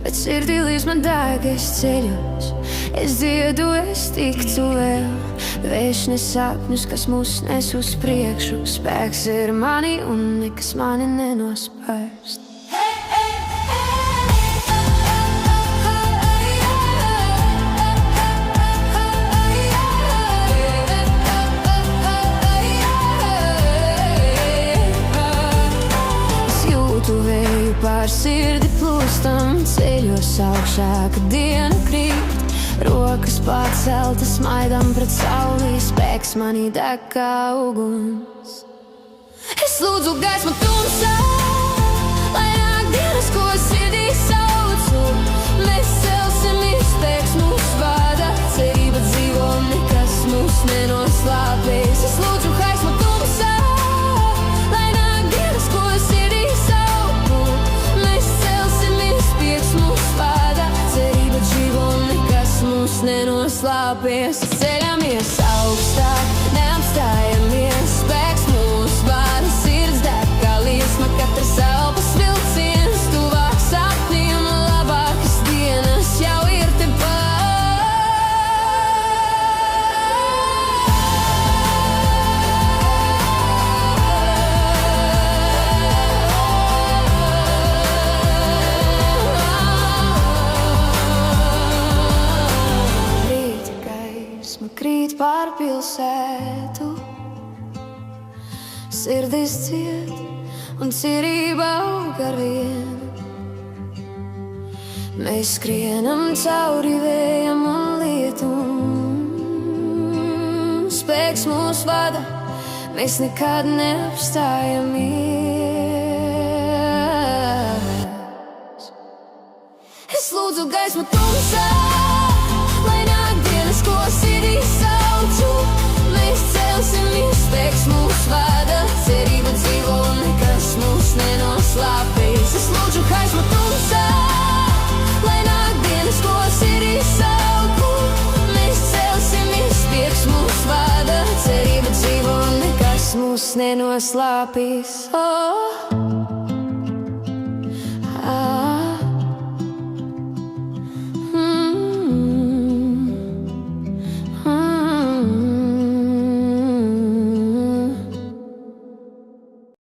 bet sirdī līdz man deg, es ceļos. Es dziedu, es tiktu vēl. Vējš nes sapņus, kas mūs nes uz priekšu. Spēks ir mani un nekas mani nenospērst. Pār sirdi plūstam, ceļos augšā, kad diena krīt. Rokas paceltas, smaidam pret sauli, spēks manī deg kā uguns. Es lūdzu gaismu tumsā, lai nāk dienas, ko sirdī saucu. Mēs celsimies, spēks mūs vada, cerība dzīvo, nekas mūs nenoslāpēs. Es lūdzu gaismu tumsā, lai nāk dienas, ko sirdī saucu. Mēs celsimies, spēks mūs vada, cerība dzīvo, nekas mūs nenoslāpēs. Ceļamies augstāk, neapstājamies, spēks mūs vada, sirds deg kā liesma, katrs elpas vilciens. Tuvāk sapniem, labākas dienas jau ir tepat. Rīta gaisma krīt pār pilsētu, sirdis ciet un cerība aug arvien. Mēs skrienam cauri vējam un lietum, spēks mūs vada, mēs nekad neapstājamies. Es lūdzu gaismu tumsā, lai nāk dienas, ko sirdī saucu. Mēs celsimies, spēks mūs vada, cerība dzīvo, nekas mūs nenoslāpēs. Es lūdzu gaismu tumsā, lai nāk dienas, ko sirdī saucu. Mēs celsimies, spēks mūs vada, cerība dzīvo, nekas mūs nenoslāpēs. Oh.